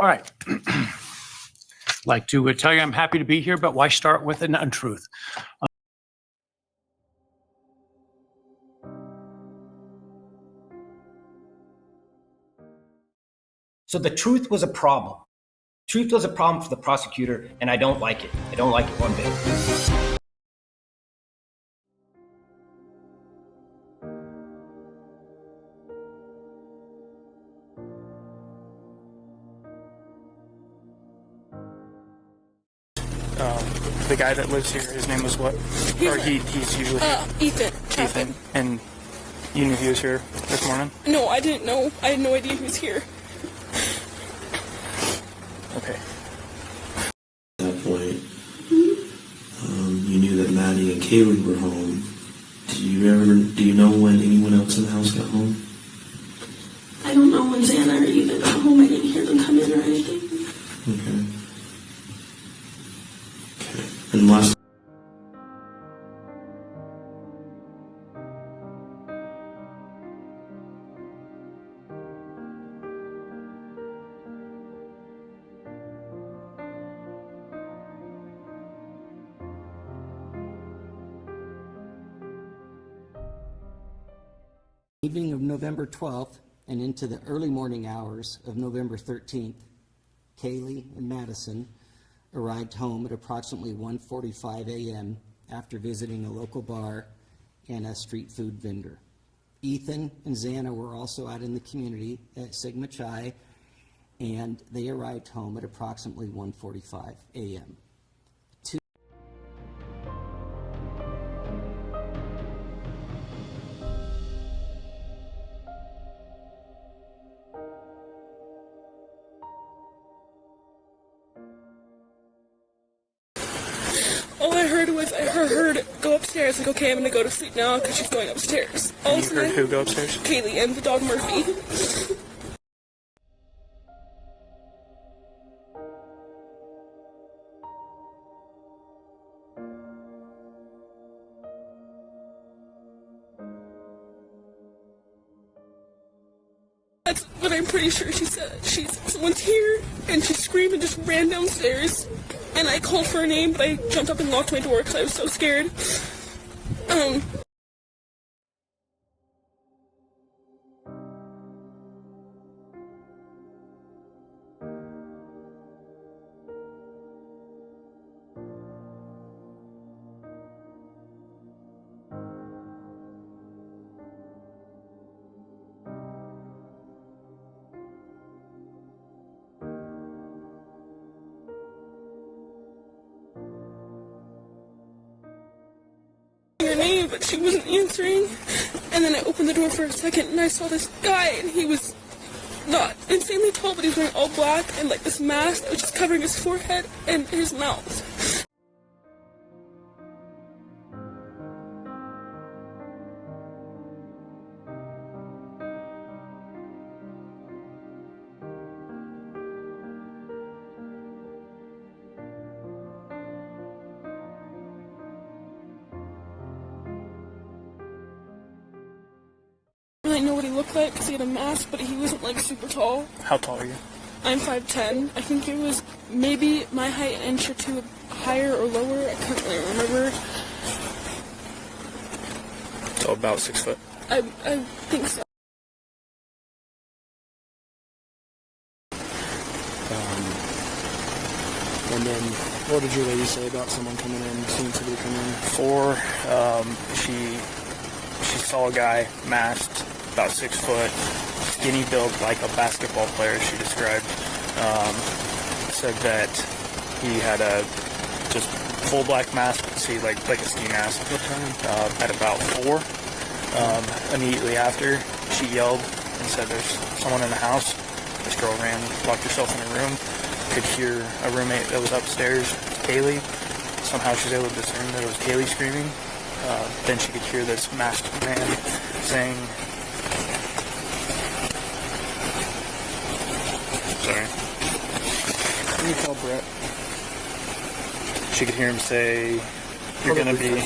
All right. Like to tell you I'm happy to be here, but why start with an untruth? So the truth was a problem. Truth was a problem for the prosecutor, and I don't like it. I don't like it one bit. The guy that lives here, his name was what? Or he's usually Ethan. Ethan. And you knew he was here this morning? No, I didn't know. I had no idea he was here. Okay. At that point, you knew that Maddie and Kaylee were home. Do you know when anyone else in the house got home? I don't know when Xana or Ethan got home. I didn't hear them come in or anything. Okay. And last Evening of November 12th and into the early morning hours of November 13th, Kaylee and Madison arrived home at approximately 1:45 a.m. after visiting a local bar and a street food vendor. Ethan and Xana were also out in the community at Sigma Chi, and they arrived home at approximately 1:45 a.m. All I heard was I heard her go upstairs. Like, okay, I'm gonna go to sleep now because she's going upstairs. All And you heard who go upstairs? Kaylee and the dog Murphy. That's what I'm pretty sure she said. Someone's here, and she screamed and just ran downstairs. And I called for her name, but I jumped up and locked my door because I was so scared. Her name, but she wasn't answering. And then I opened the door for a second, and I saw this guy, and he was not insanely tall, but he was wearing all black and like this mask that was just covering his forehead and his mouth. I know what he looked like because he had a mask, but he wasn't like super tall. How tall are you? I'm 5'10". I think it was maybe my height an inch or two higher or lower. I can't really remember. So about 6 foot. I think so. And then, what did your lady say about someone coming in, seeing somebody come in? She saw a guy masked, about 6 foot, skinny build like a basketball player, she described. Said that he had a just full black mask, see, like a ski mask. What time? At about 4. Immediately after, she yelled and said there's someone in the house. This girl ran, locked herself in her room, could hear a roommate that was upstairs, Kaylee. Somehow she was able to discern that it was Kaylee screaming. Then she could hear this masked man saying, sorry. Can you call Brett? She could hear him say, you're gonna be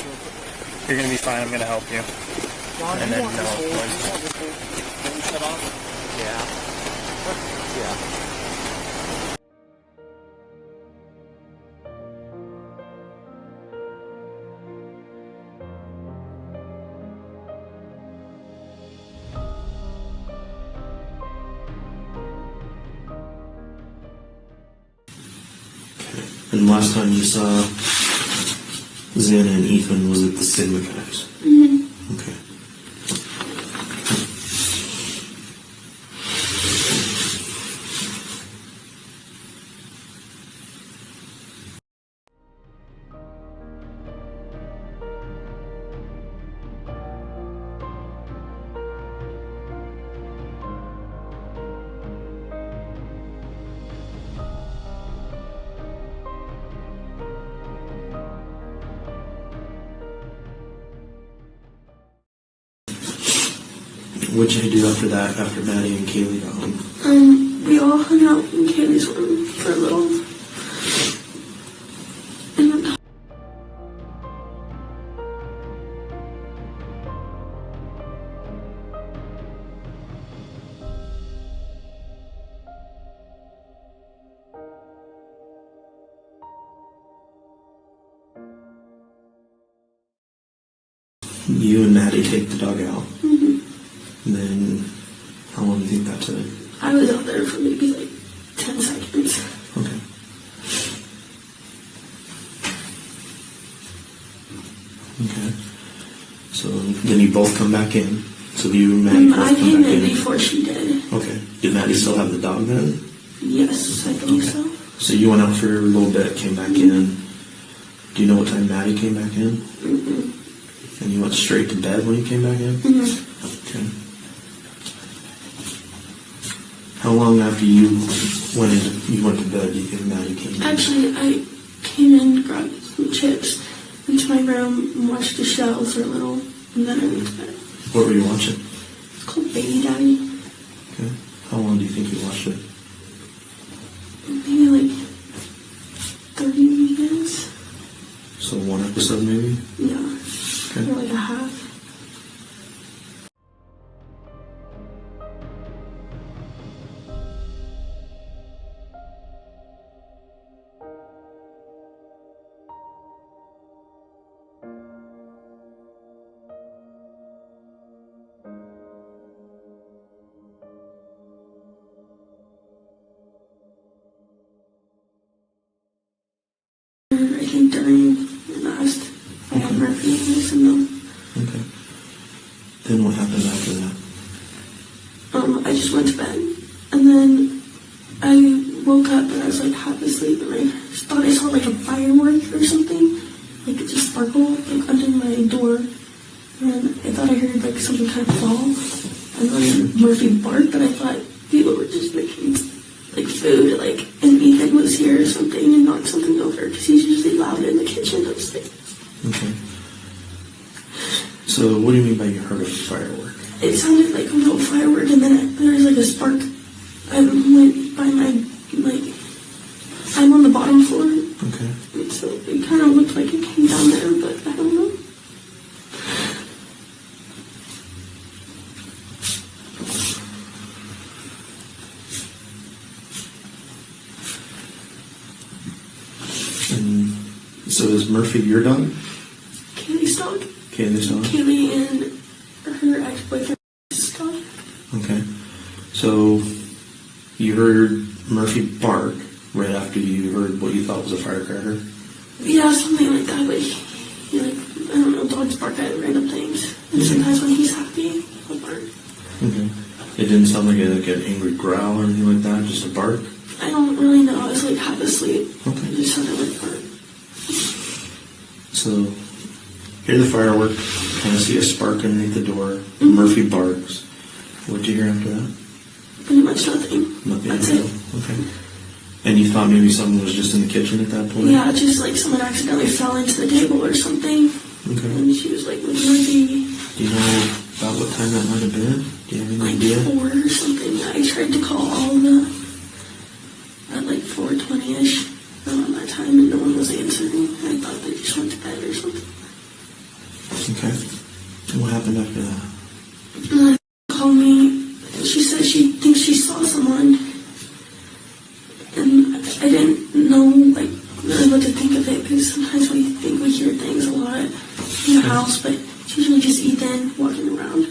fine, I'm gonna help you. And then no, Shut off? Yeah. Yeah. And the last time you saw Xana and Ethan was at the Sigma guys? Okay. What did you do after that, after Maddie and Kaylee got home? We all hung out in Kaylee's room for a little. And then You and Maddie take the dog out. And then, how long do you think that took? I was out there for maybe like 10 seconds. Okay. Okay. So then you both come back in. So you and Maddie both I come came back in in. before she did. Okay. Did Maddie still have the dog then? Yes, I think Okay. so. So you went out for a little bit, came back in. Do you know what time Maddie came back in? And you went straight to bed when you came back in? Okay. How long after you went to bed do you think Maddie came in? Actually, I came in, grabbed some chips, went to my room, and watched the show for a little, and then I went to bed. What were you watching? It's called Baby Daddy. Okay. How long do you think you watched it? Maybe like 30 minutes. So one episode maybe? Yeah. Okay. Or like a half. I think during the last, I had Murphy and Mason though. Okay. Then what happened after that? I just went to bed, and then I woke up and I was like half asleep, and I thought I saw like a firework or something, like it just sparkled like under my door, and I thought I heard like something kind of fall, and then Murphy barked, but I thought people were just making like food, like, and Ethan was here or something and knocked something over because he's usually loud in the kitchen upstairs. Okay. So what do you mean by you heard a firework? It sounded like a little firework, and then there was like a spark. I went by my, like, I'm on the bottom floor, Okay. and so it kind of looked like it came down there, but I don't know. And so is Murphy your dog? Kaylee's dog. Kaylee's dog? Kaylee and her ex-boyfriend's dog. Okay. So you heard Murphy bark right after you heard what you thought was a firecracker? Yeah, something like that, but he like, I don't know, dogs bark at random things. And sometimes when he's happy, he'll bark. Okay. It didn't sound like an angry growl or anything like that, just a bark? I don't really know, I was like half asleep. Okay. It just sounded like bark. So, hear the firework, kind of see a spark underneath the door. Murphy barks. What'd you hear after that? Pretty much nothing. Nothing. That's at all? it. Okay. And you thought maybe someone was just in the kitchen at that point? Yeah, just like someone accidentally fell into the table or something. Okay. And she was like, with Murphy, Do you know about what time that might have been? Do you have any like idea? 4 or something. I tried to call all the, at like 4:20ish around that time, and no one was answering. I thought they just went to bed or something. Okay. And what happened after that? And called me. She said she thinks she saw someone, and I didn't know like really what to think of it, because sometimes we think we hear things a lot in the house, but it's usually just Ethan walking around.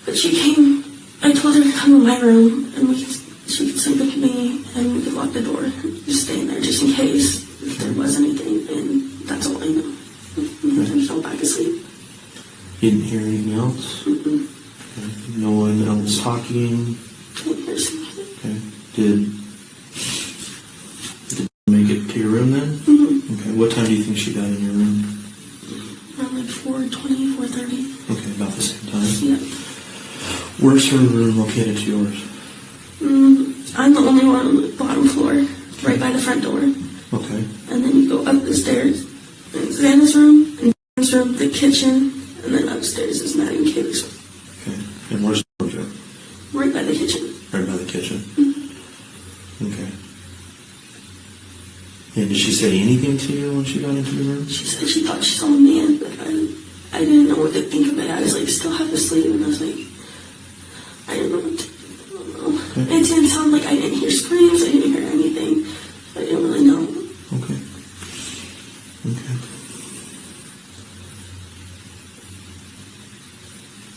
But she came. I told her to come to my room, and she could sleep with me, and we could lock the door, and just stay in there, just just in case if there was anything, and that's all I know. And then I fell back asleep. You didn't hear anything else? Mm-mm. Okay. No one else talking? Didn't hear something. Okay. Did you make it to your room then? Mm-hmm. Okay. What time do you think she got in your room? Around like 4:20, 4:30. Okay, about the same time. Yeah. Where's her room located to yours? I'm the only one on the bottom floor, right by the front door. Okay. And then you go up the stairs, and Xana's room, and Xana's room, the kitchen, and then upstairs is Maddie and Kaylee's room. Okay. And where's the room? Right by the kitchen. Right by the kitchen. Mm-hmm. Okay. And did she say anything to you when she got into your room? She said she thought she saw a man, but I didn't know what to think of it. I was like still half asleep, and I was like, I didn't know what to think. I don't know. Okay. It didn't sound like I didn't hear screams, I didn't hear anything. I didn't really know. Okay. Okay.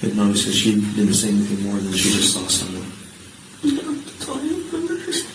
And obviously she didn't say anything more than she just saw someone. Yeah, that's all I remember her saying.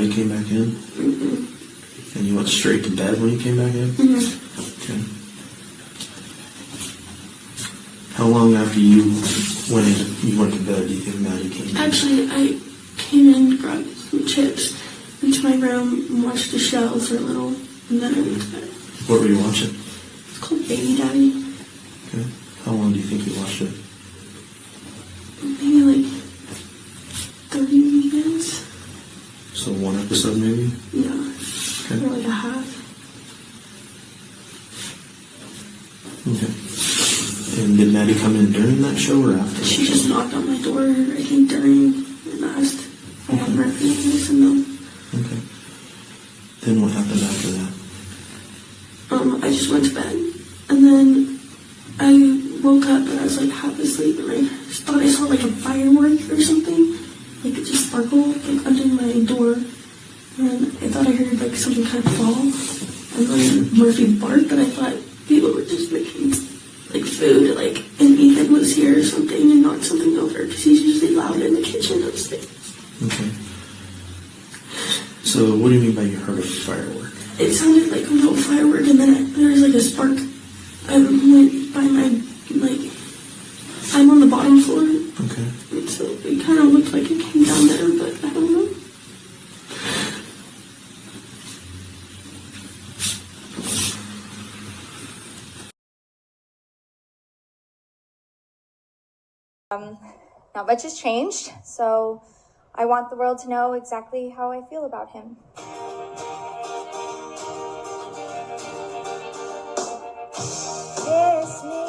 You came back in? Mm-hmm. And you went straight to bed when you came back in? Mm-hmm. Okay. How long after you went to bed do you think Maddie came in? Actually, I came in, grabbed some chips, went to my room, and watched the show for a little, and then I went to bed. What were you watching? It's called Baby Daddy. Okay. How long do you think you watched it? Maybe like 30 minutes. So one episode maybe? Yeah. Okay. Or like a half. Okay. And did Maddie come in during that show or after? She just knocked on my door, I think, during, and asked if I had Murphy, and I said no. Okay. Then what happened after that? I just went to bed, and then I woke up, and I was like half asleep, and I thought I saw like a firework or something, like it just sparkled like under my door, and I thought I heard like something kind of fall, and then Murphy barked, and I thought people were just making like food, like, and Ethan was here or something and knocked something over, because he's usually loud in the kitchen upstairs. Okay. So what do you mean by you heard a firework? It sounded like a little firework, and then there was like a spark. I went by my, like, I'm on the bottom floor. Okay. And so it kind of looked like it came down there, but I don't know. Not much has changed, so I want the world to know exactly how I feel about him. There's me,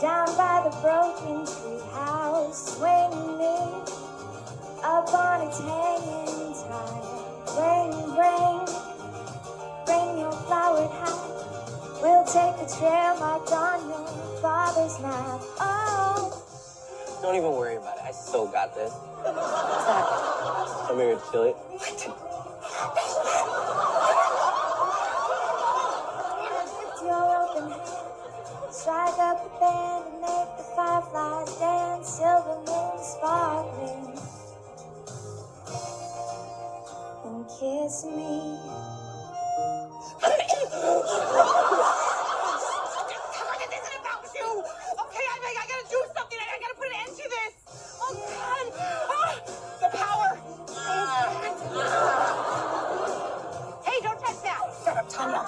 down by the broken tree house, swinging me up on its hanging time. the chair marked on your father's map. Oh. Don't even worry about it. I still got this. Come here, chill it. Lift your open hand, strike up the band and make the fireflies dance, silver moon sparkling, and kiss me. I gotta do something. I gotta put an end to this. Oh, God. Ah, the power. Hey, don't touch that. Shut up, Tanya.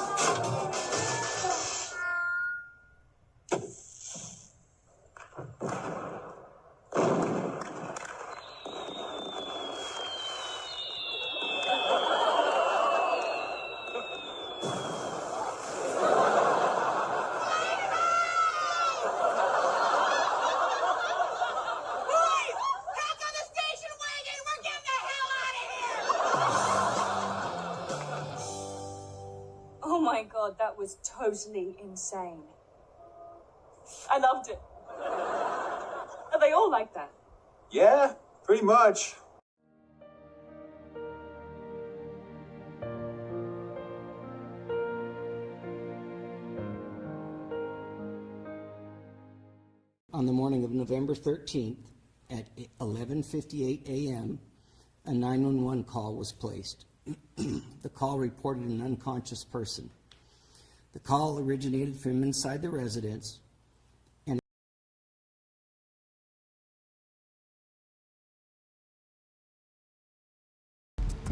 Oh my God, that was totally insane. I loved it. Are they all like that? Yeah, pretty much. On the morning of November 13th at 11:58 a.m., a 911 call was placed. The call reported an unconscious person. The call originated from inside the residence and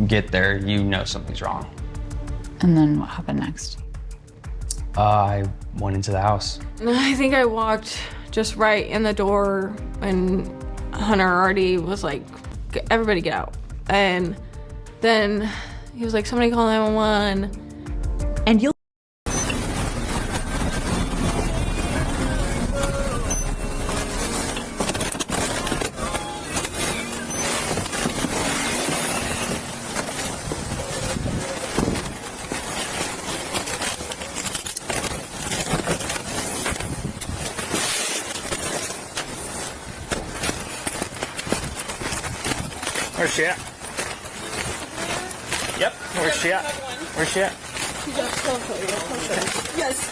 get there, you know something's wrong. And then what happened next? I went into the house. I think I walked just right in the door when Hunter already was like, everybody get out. And then he was like, somebody call 911. And you'll Where's she at? Yep. Where's she at? Where's she at? Yes.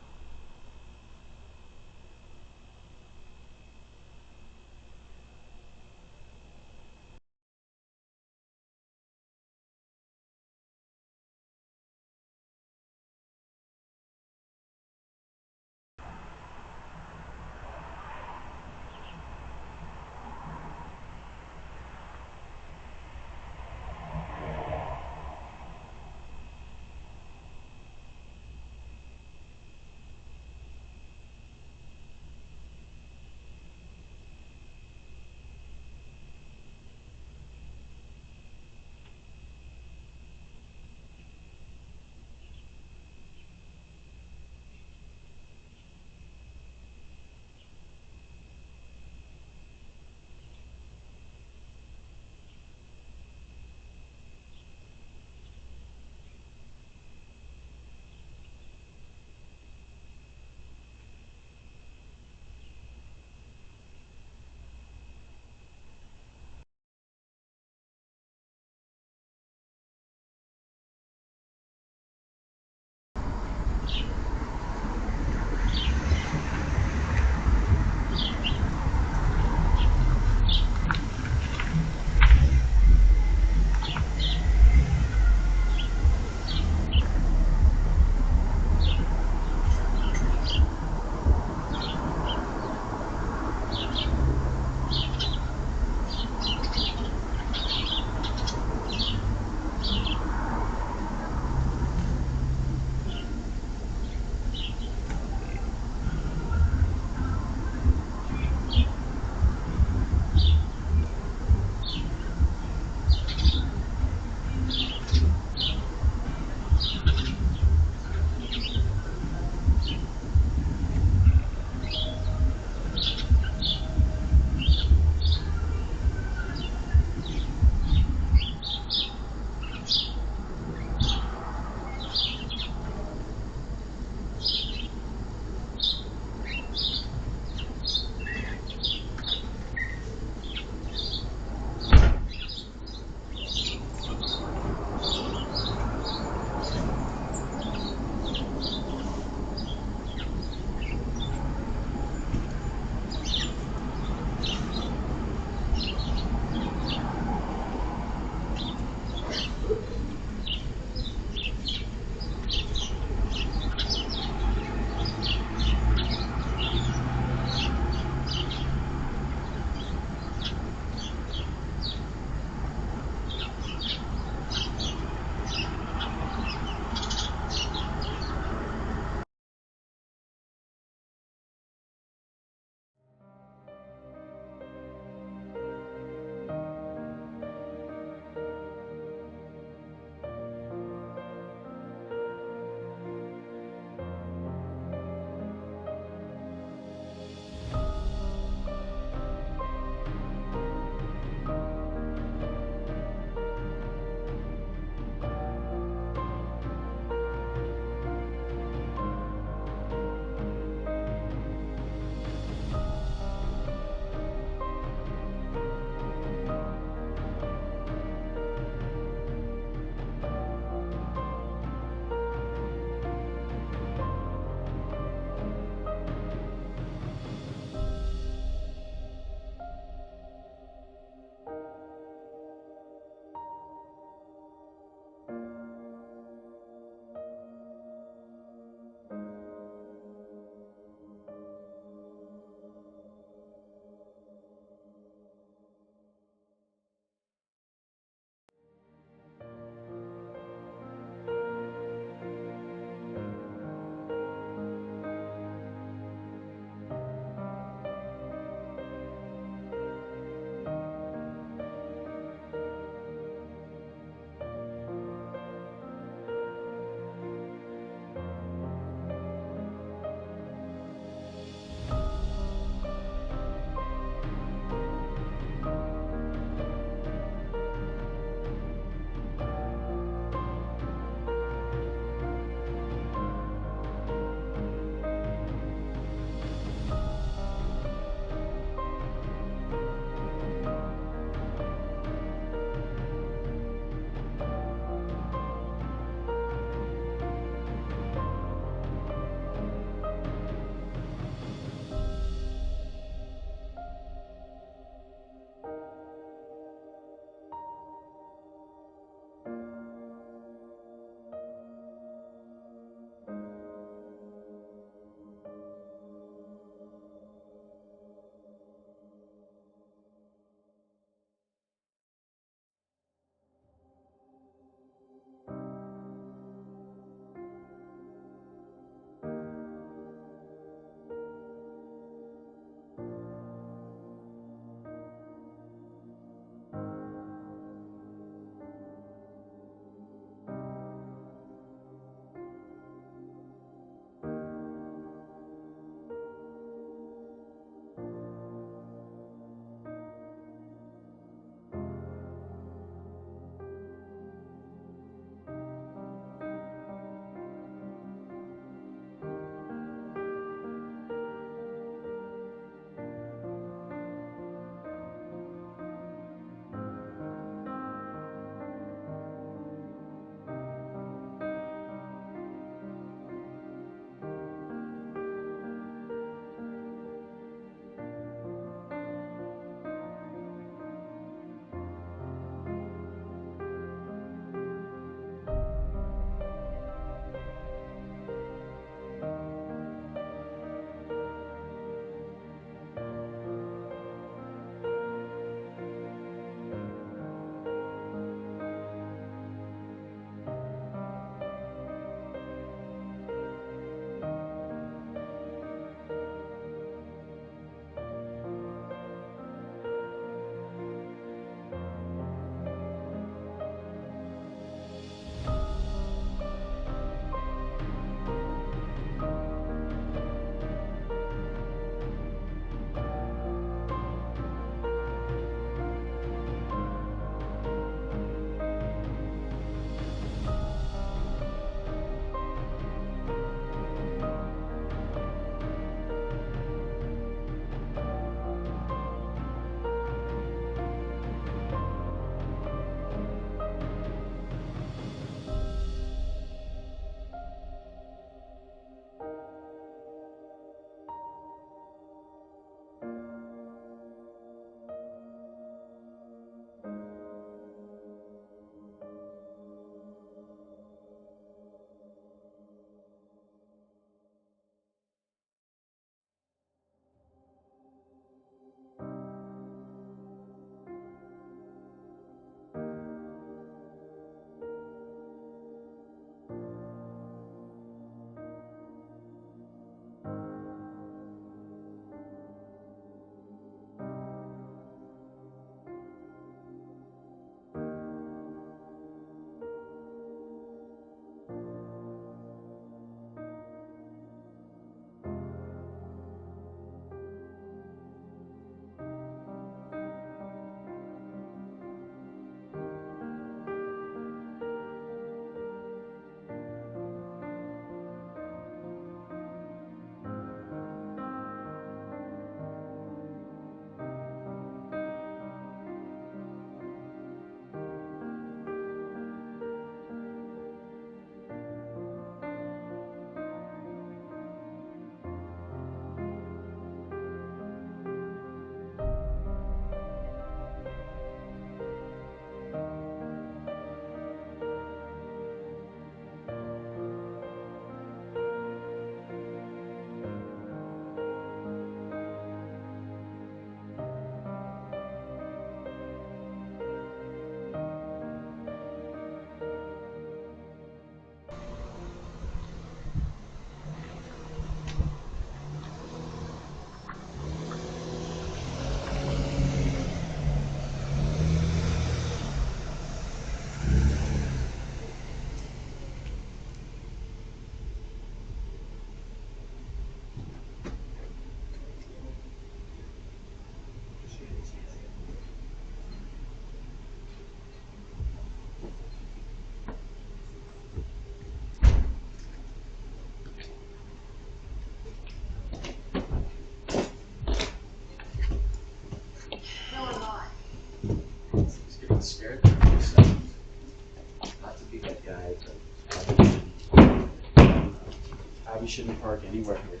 you shouldn't park anywhere here.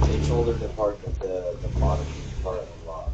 They told her to park at the bottom part of the lot.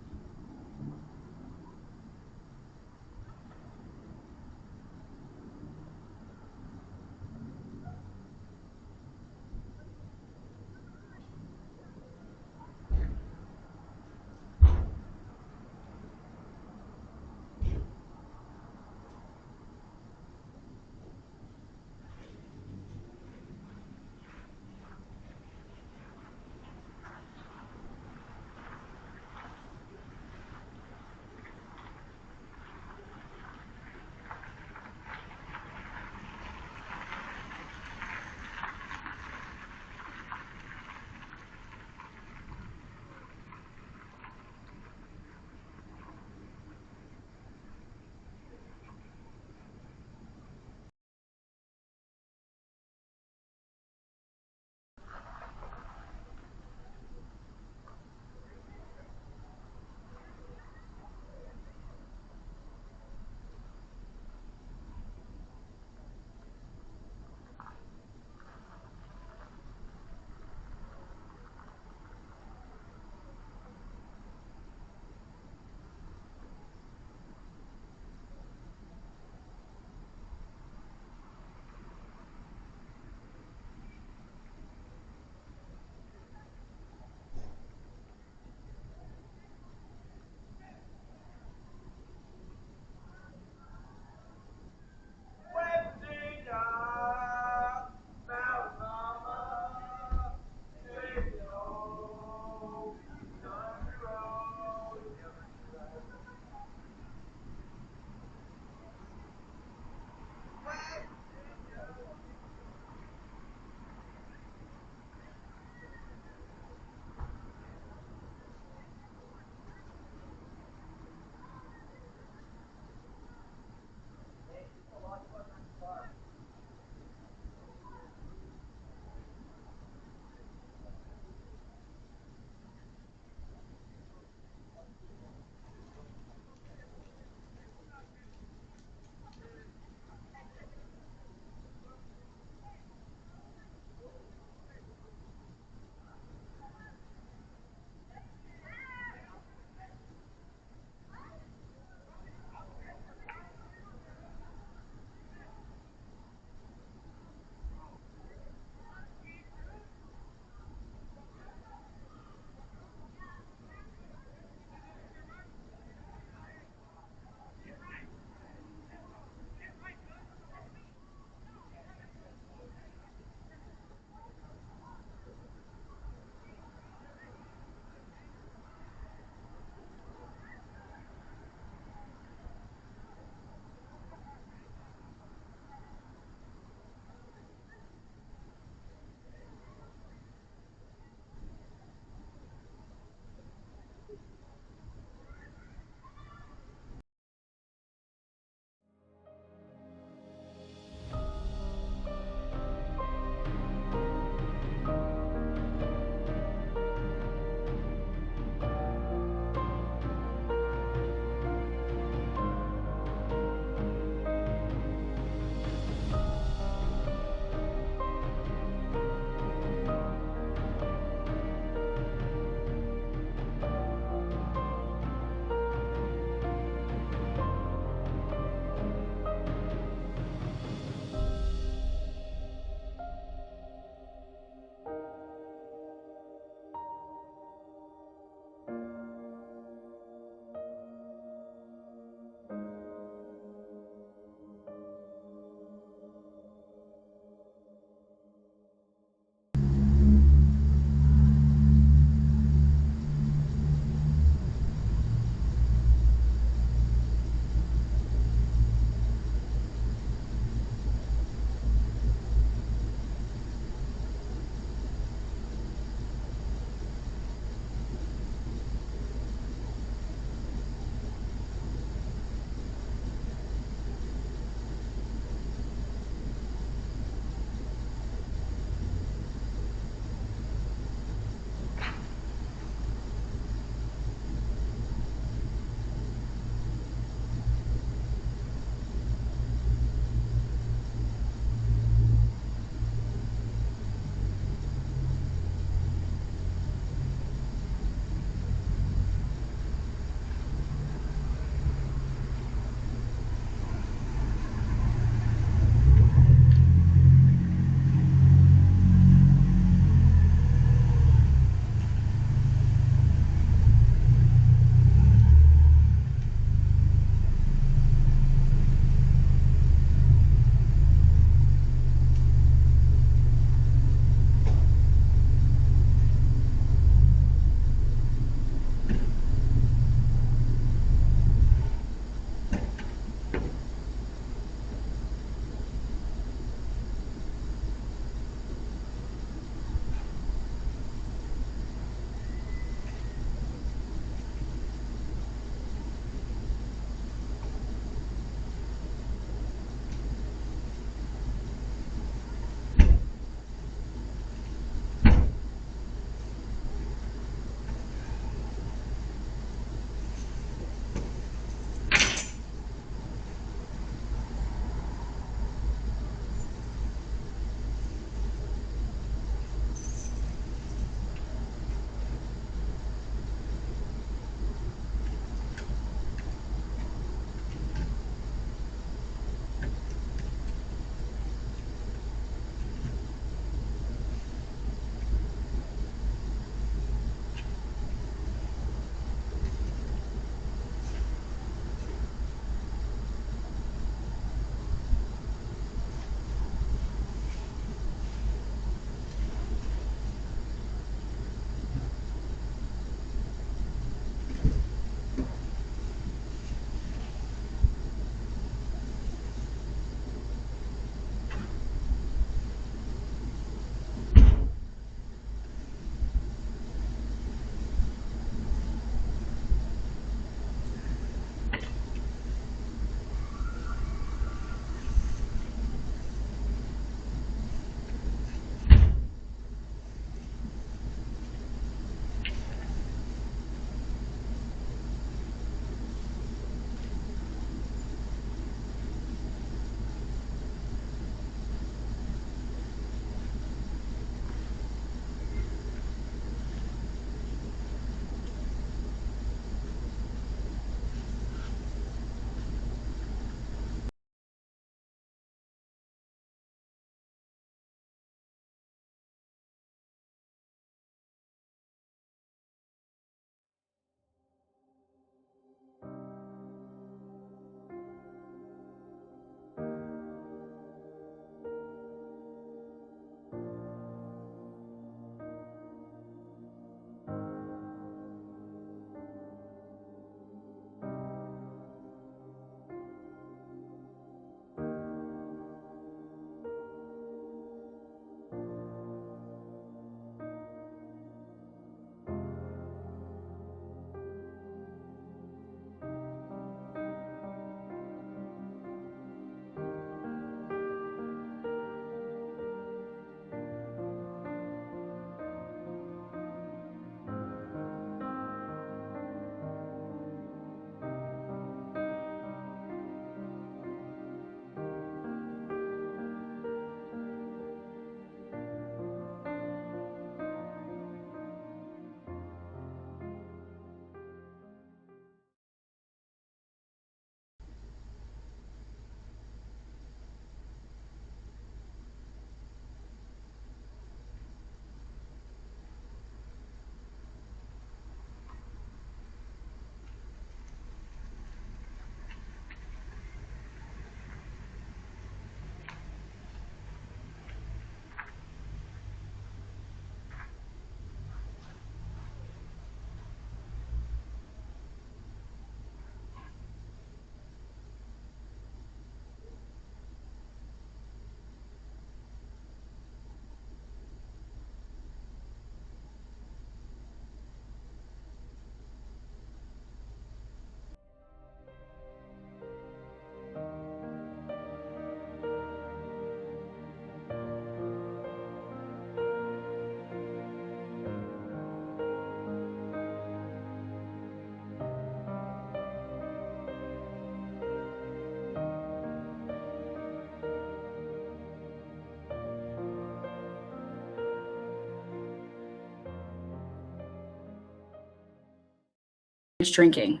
drinking.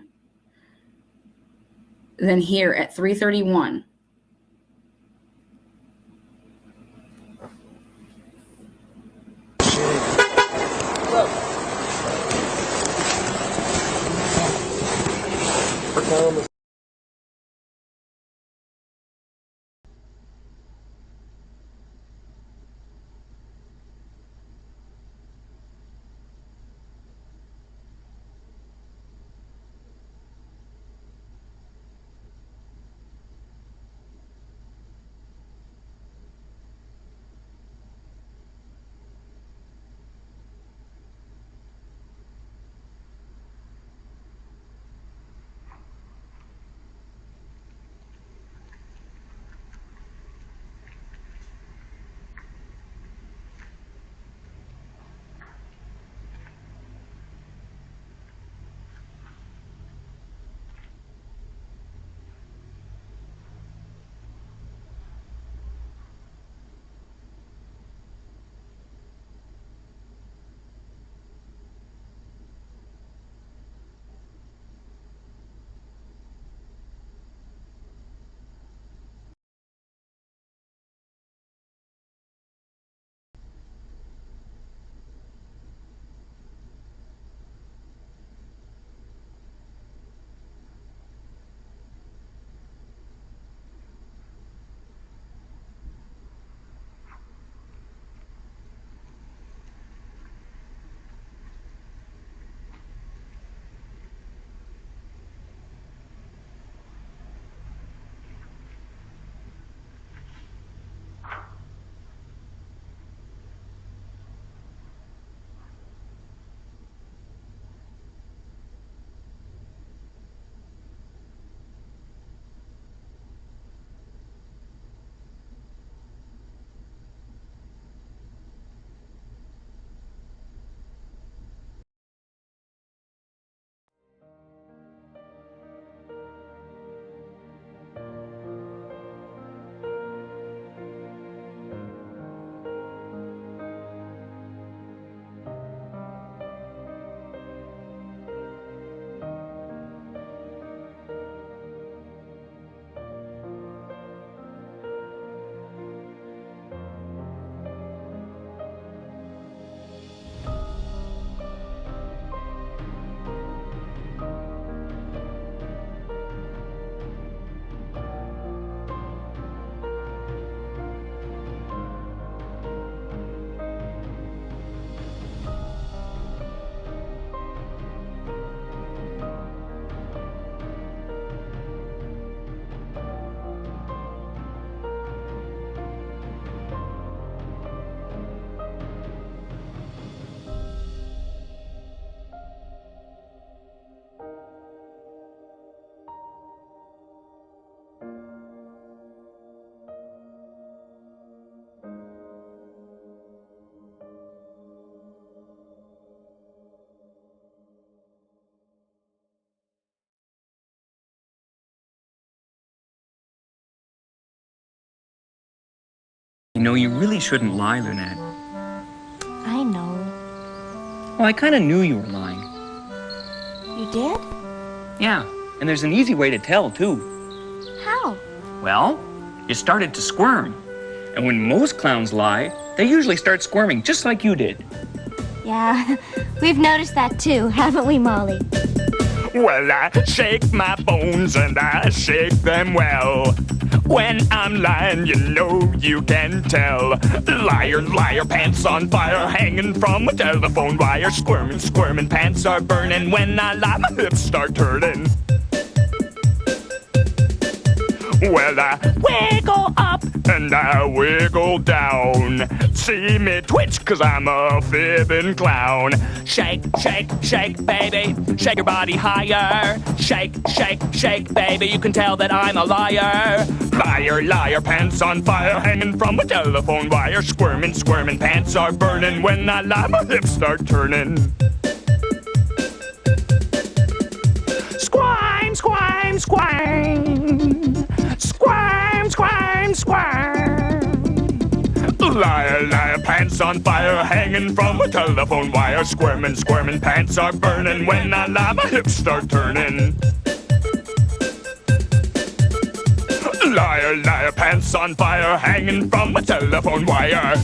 Then here at 3:31, You know, you really shouldn't lie, Lynette. I know. Well, I kind of knew you were lying. You did? Yeah, and there's an easy way to tell, too. How? Well, you started to squirm. And when most clowns lie, they usually start squirming just like you did. Yeah, we've noticed that too, haven't we, Molly? Well, I shake my bones and I shake them well. When I'm lying, you know you can tell. Liar, liar, pants on fire, hanging from a telephone wire. Squirming, squirming, pants are burning. When I lie, my hips start turning. Well, I wiggle up and I wiggle down. See me twitch, cause I'm a fibbing clown. Shake, shake, shake, baby, shake your body higher. Shake, shake, shake, baby, you can tell that I'm a liar. Liar, liar, pants on fire, hanging from a telephone wire. Squirming, squirming, pants are burning. When I lie, my hips start turning. Squime, squime, squime. Squirm, squirm, squirm. Liar, liar, pants on fire, hanging from a telephone wire. Squirming, squirming, pants are burning. When I lie, my hips start turning. Liar, liar, pants on fire, hanging from a telephone wire.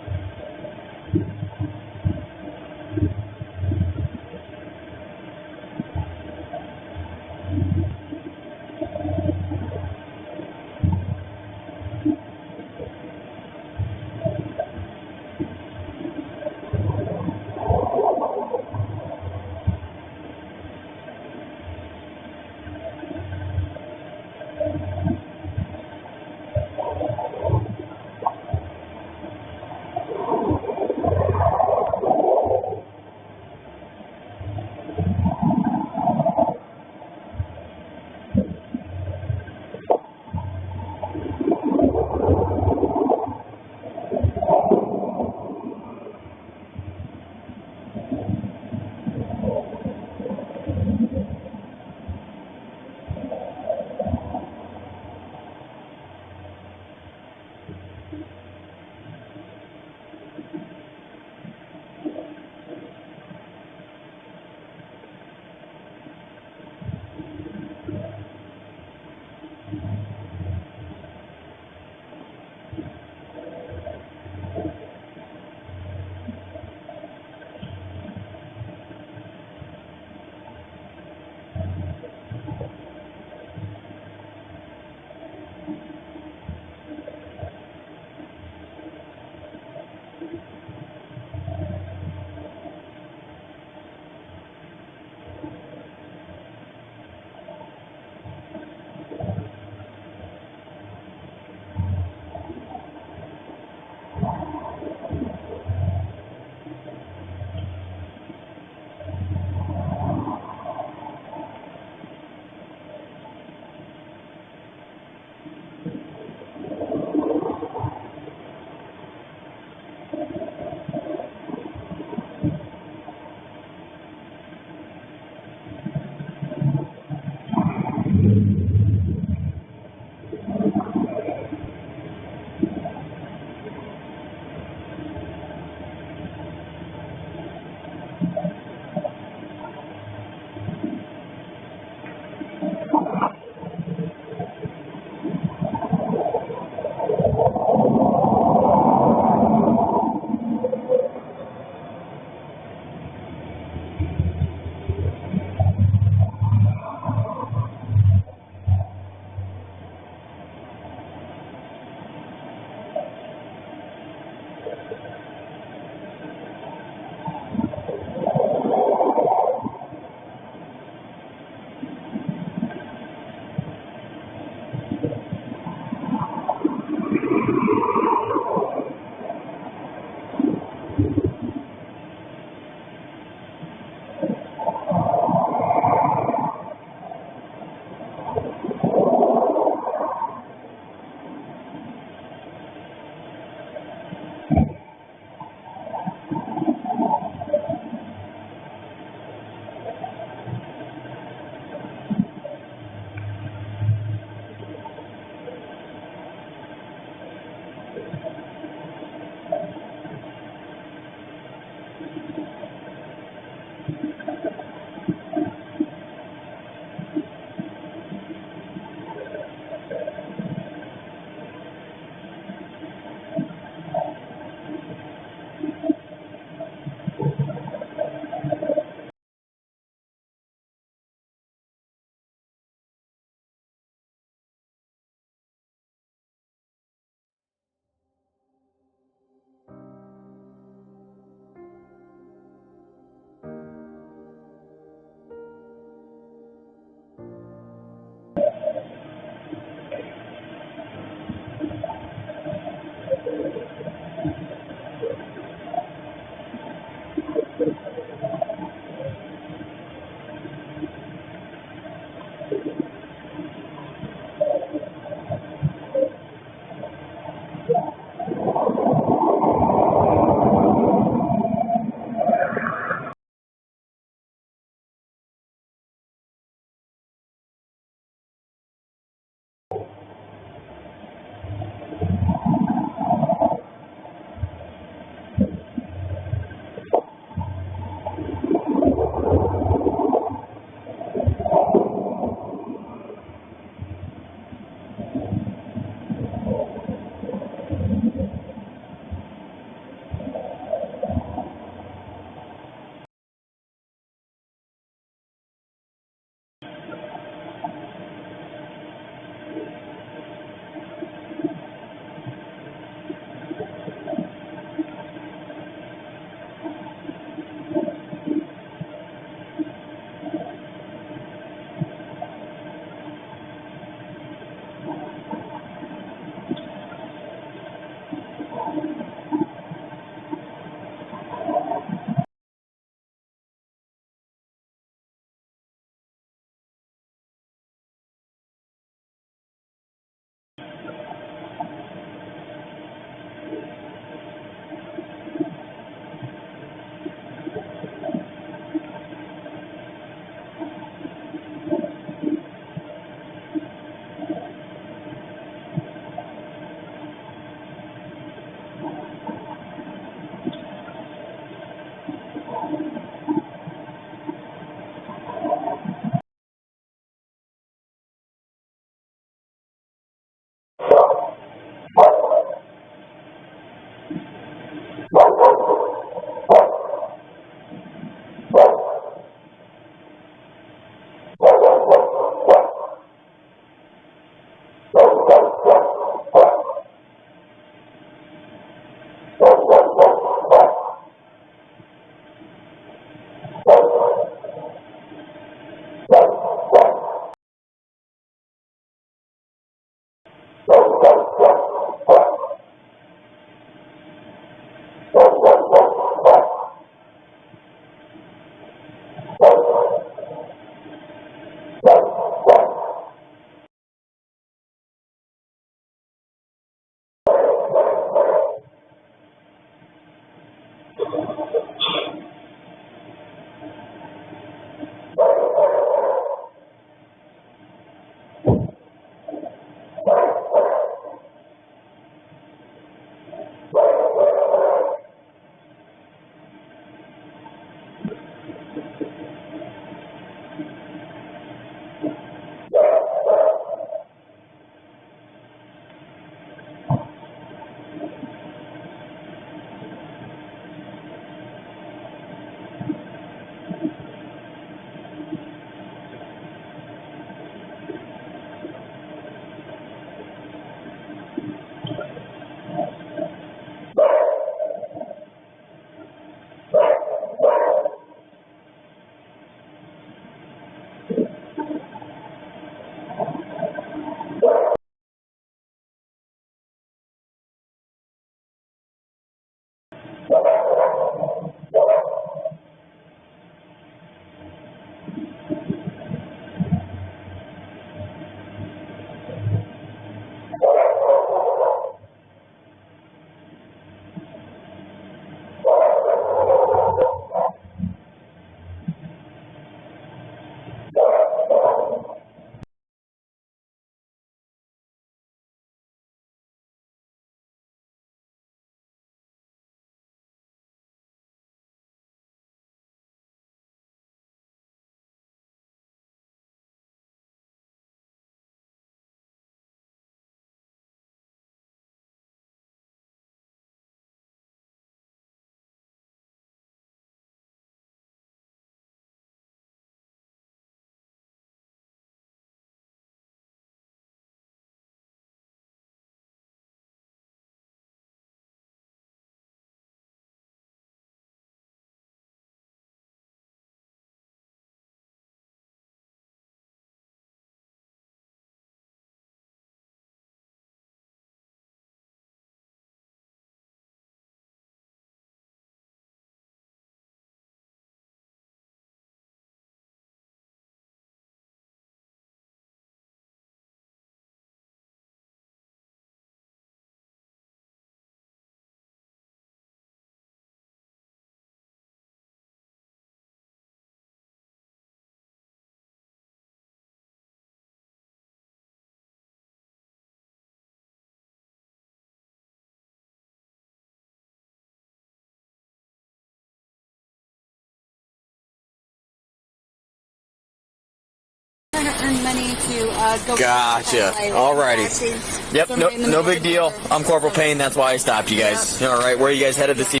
earn money to go. Gotcha. Alrighty. Yep. No big deal. I'm Corporal Payne. That's why I stopped you guys. All right. Where are you guys headed this evening?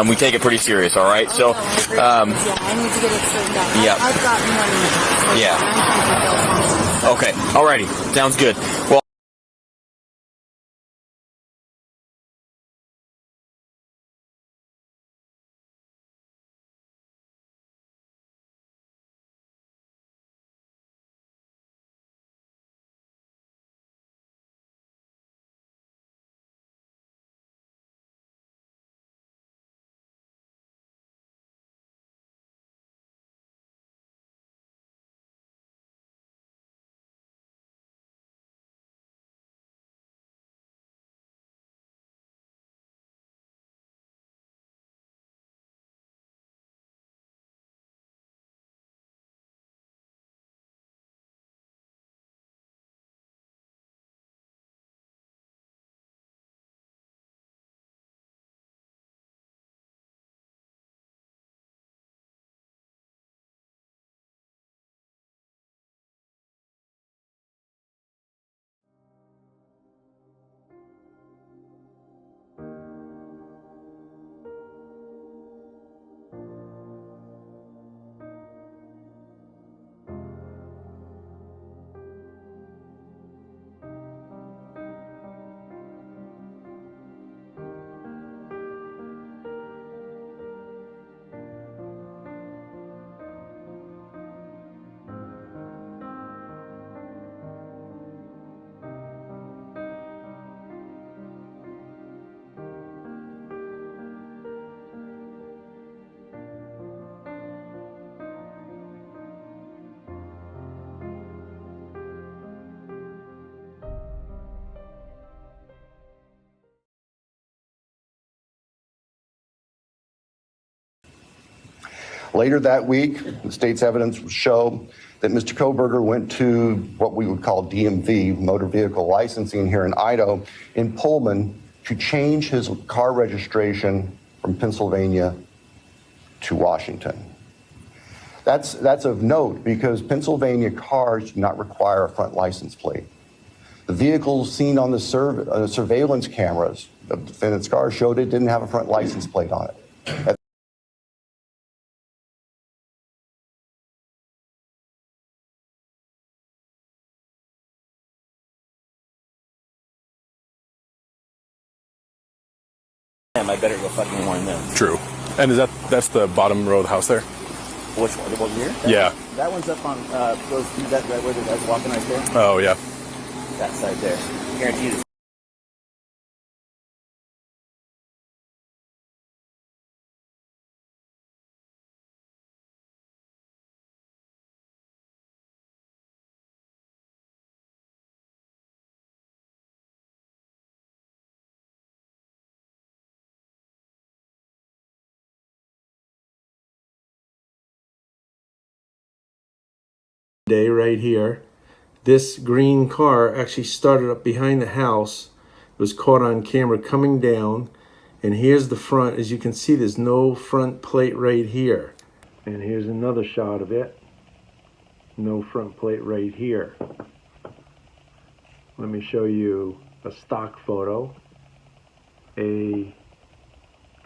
We take it pretty serious. All right. So. Yeah, I need to get it straightened out. Yeah. I've got money. Yeah. Okay. Alrighty. Sounds good. Well. Later that week, the state's evidence would show that Mr. Koberger went to what we would call DMV, motor vehicle licensing here in Idaho, in Pullman to change his car registration from Pennsylvania to Washington. That's of note because Pennsylvania cars do not require a front license plate. The vehicles seen on the surveillance cameras of the defendant's car showed it didn't have a front license plate on it. I better go fucking warn them. True. And that's the bottom row of the house there? Which one? The one here? Yeah. That one's up on that where the guy's walking right there. Oh yeah. That side there. Guarantee this. Day right here. This green car actually started up behind the house. It was caught on camera coming down. And here's the front. As you can see, there's no front plate right here. And here's another shot of it. No front plate right here. Let me show you a stock photo. A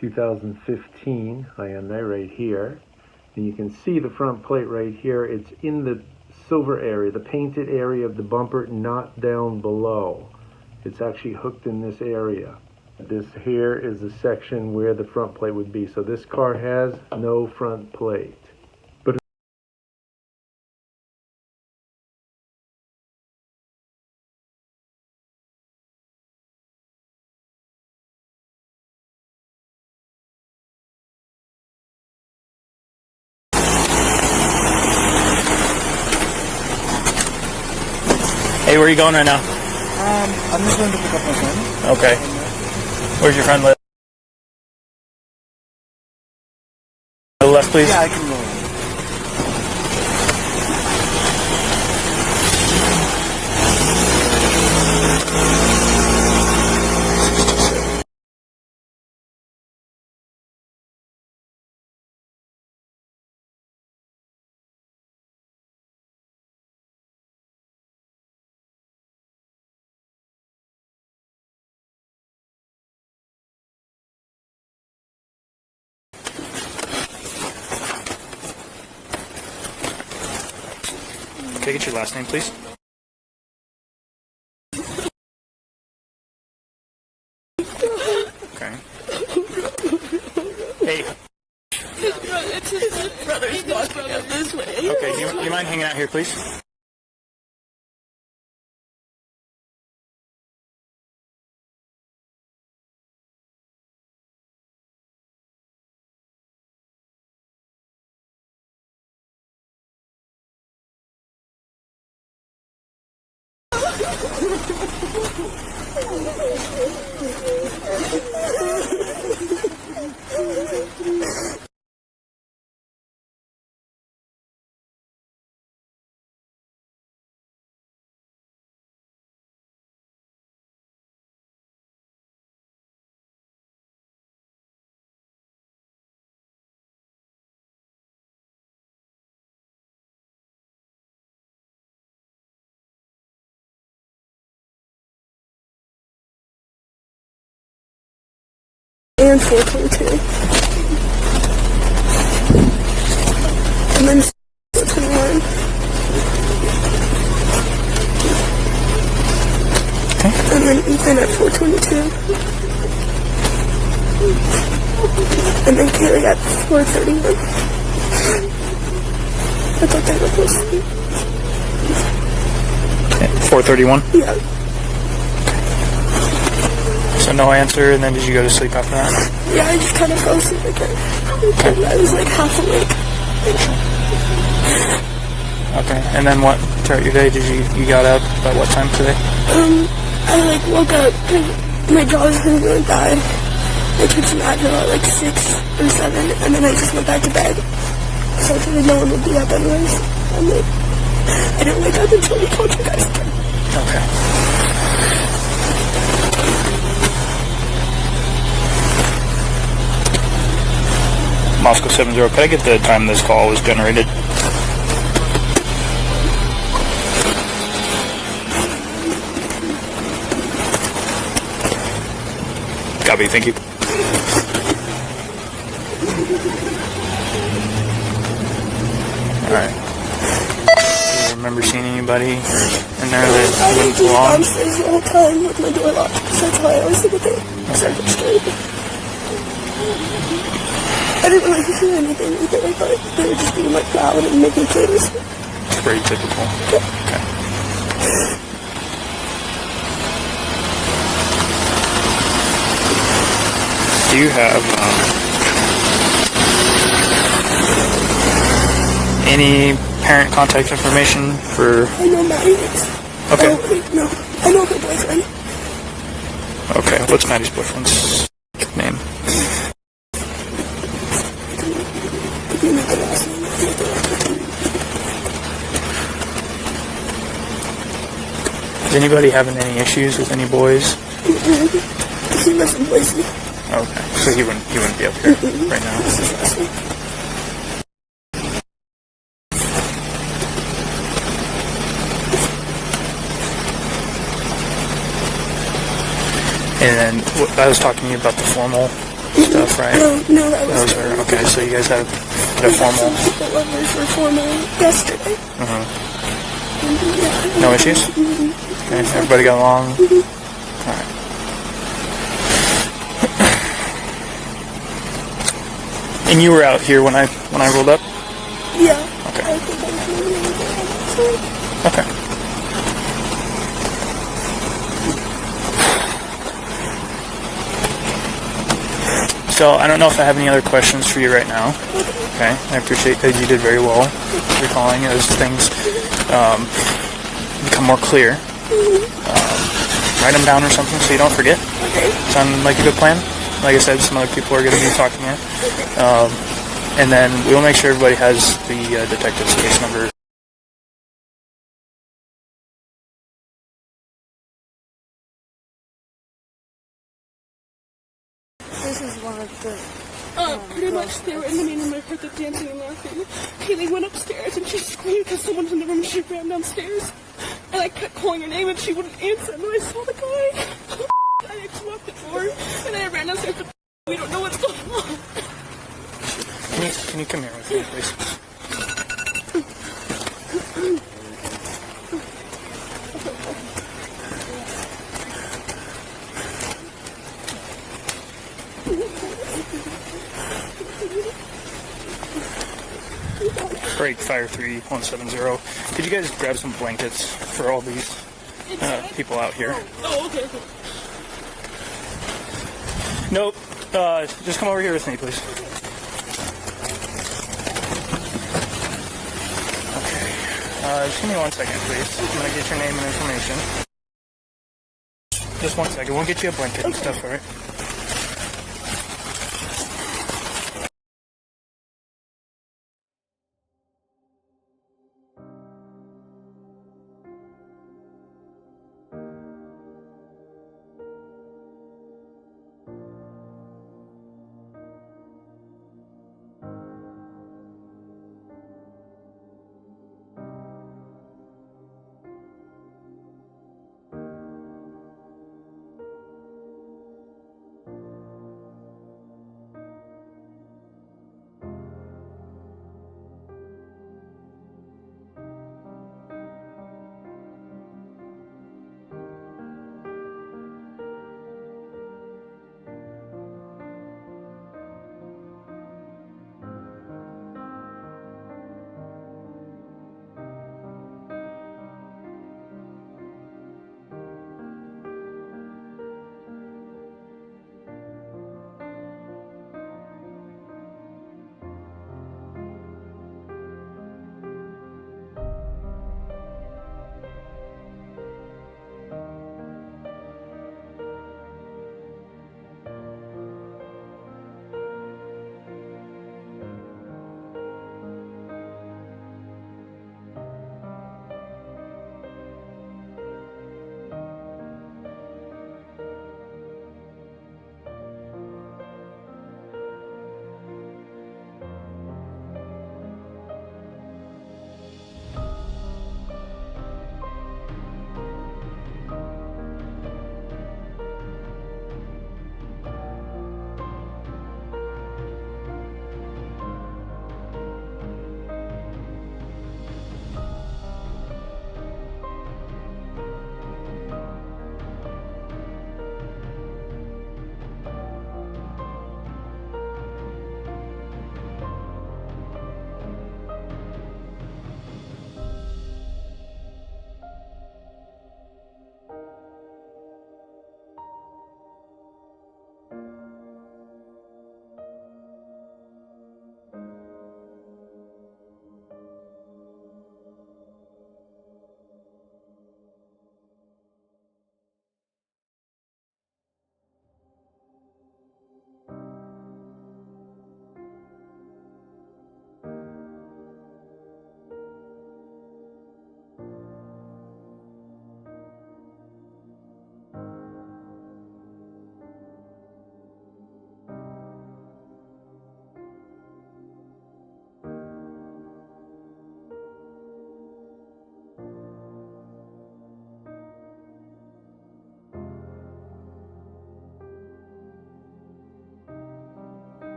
2015 Hyundai right here. And you can see the front plate right here. It's in the silver area, the painted area of the bumper, not down below. It's actually hooked in this area. This here is the section where the front plate would be. So this car has no front plate. But Hey, where are you going right now? I'm just going to pick up my friend. Okay. Where's your friend live? To the left, please. Yeah, I can go. Can I get your last name, please? Okay. Hey. It's his brother's walking up this way. Okay, you mind hanging out here, please? And 422. And then 421. And then Ethan at 422. And then Carrie at 431. I thought they were close to me. 431? Yeah. So no answer, and then did you go to sleep after that? Yeah, I just kind of fell asleep again. I was like half awake. Okay, and then what, throughout your day, you got up at what time today? I like woke up, my jaw was hurting really bad. I took some Advil at like 6 or 7, and then I just went back to bed. So I figured no one would be up anyways. And like, I didn't wake up until we called you guys. Okay. Moscow 70, could I get the time this call was generated? Copy, thank you. Alright. Do you remember seeing anybody in there that wouldn't belong? I was downstairs the whole time with my door locked, so that's why I always look at the second straight. I didn't really hear anything either. I thought they were just being like loud and making things. It's pretty typical. Okay. Do you have any parent contact information for... I know Maddie is. Okay. Oh, wait, no. I know her boyfriend. Okay, what's Maddie's boyfriend's name? Is anybody having any issues with any boys? He lives in Boise. Okay, so he wouldn't be up here right now. And then I was talking to you about the formal stuff, right? No, that was her. Okay, so you guys had a formal. The lovers were formal yesterday. Mm-hmm. No issues? Mm-hmm. Okay, everybody got along? Mm-hmm. Alright. And you were out here when I rolled up? Yeah. Okay. I think I'm Okay. So I don't know if I have any other questions for you right now. Okay. I appreciate that you did very well recalling as things become more clear. Write them down or something so you don't forget. Sound like a good plan? Like I said, some other people are going to be talking here. And then we'll make sure everybody has the detective's case number. This is one of the... pretty much they were in the main room. I heard them dancing and laughing. Kaylee went upstairs and she screamed because someone was in the room and she ran downstairs. And I kept calling her name and she wouldn't answer. And then I saw the guy. I just locked the door and then I ran downstairs, but we don't know what's going on. Can you come here with me, please? Break Fire 3170. Could you guys grab some blankets for all these people out here? Oh, okay. Nope. Just come over here with me, please. Okay. Just give me 1 second, please. I'm gonna get your name and information. Just 1 second. We'll get you a blanket and stuff, alright?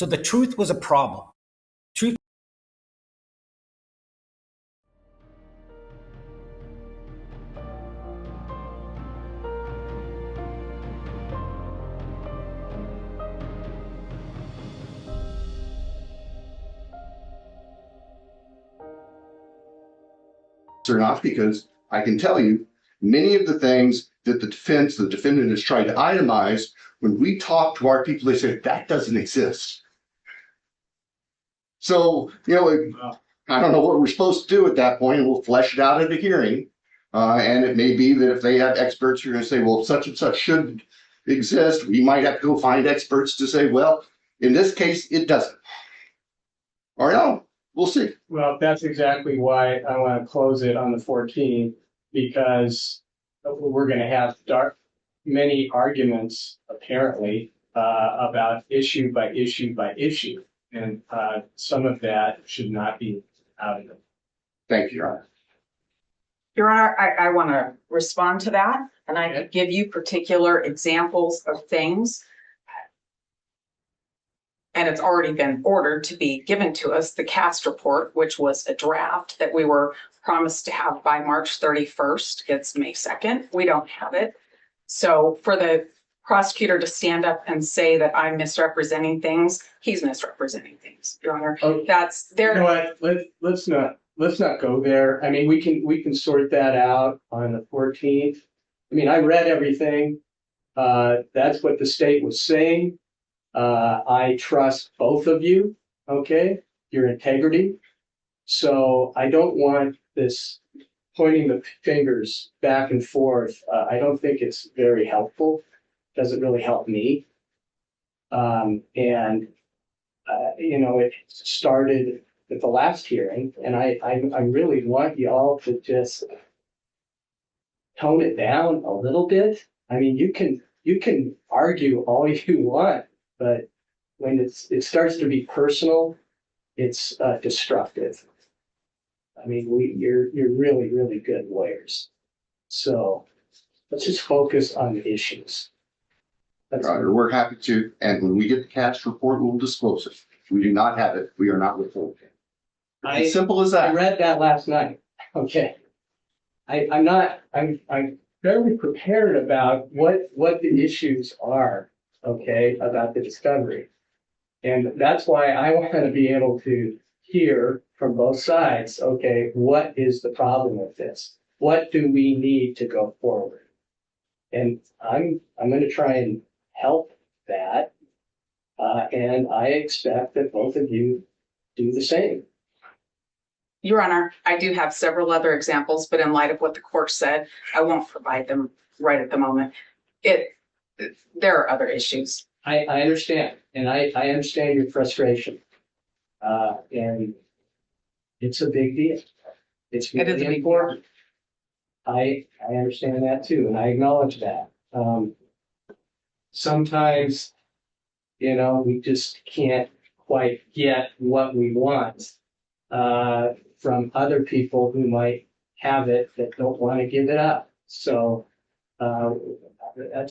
So the truth was a problem. Truth. Or not, because I can tell you many of the things that the defendant has tried to itemize, when we talk to our people, they say that doesn't exist. So, you know, I don't know what we're supposed to do at that point, and we'll flesh it out at a hearing. And it may be that if they have experts who are going to say, well, such and such should exist, we might have to go find experts to say, well, in this case, it doesn't. Or no, we'll see. Well, that's exactly why I want to close it on the 14th, because we're going to have many arguments, apparently, about issue by issue by issue. And some of that should not be out of it. Thank you, Your Honor. Your Honor, I want to respond to that, and I could give you particular examples of things. And it's already been ordered to be given to us, the cast report, which was a draft that we were promised to have by March 31st. It's May 2nd. We don't have it. So for the prosecutor to stand up and say that I'm misrepresenting things, he's misrepresenting things, Your Honor. That's there. You know what? Let's not go there. I mean, we can sort that out on the 14th. I mean, I read everything. That's what the state was saying. I trust both of you, okay, your integrity. So I don't want this pointing the fingers back and forth. I don't think it's very helpful. Doesn't really help me. You know, it started at the last hearing, and I really want y'all to just tone it down a little bit. I mean, you can argue all you want, but when it starts to be personal, it's destructive. I mean, you're really, really good lawyers. So let's just focus on the issues. That's right. We're happy to, and when we get the cast report, we'll disclose it. If we do not have it, we are not reporting. As simple as that. I read that last night. Okay. I'm very prepared about what the issues are, okay, about the discovery. And that's why I want to be able to hear from both sides, okay, what is the problem with this? What do we need to go forward? And I'm going to try and help that. And I expect that both of you do the same. Your Honor, I do have several other examples, but in light of what the court said, I won't provide them right at the moment. There are other issues. I understand, and I understand your frustration. And it's a big deal. It's really important. I understand that too, and I acknowledge that. Sometimes, you know, we just can't quite get what we want from other people who might have it that don't want to give it up. So that's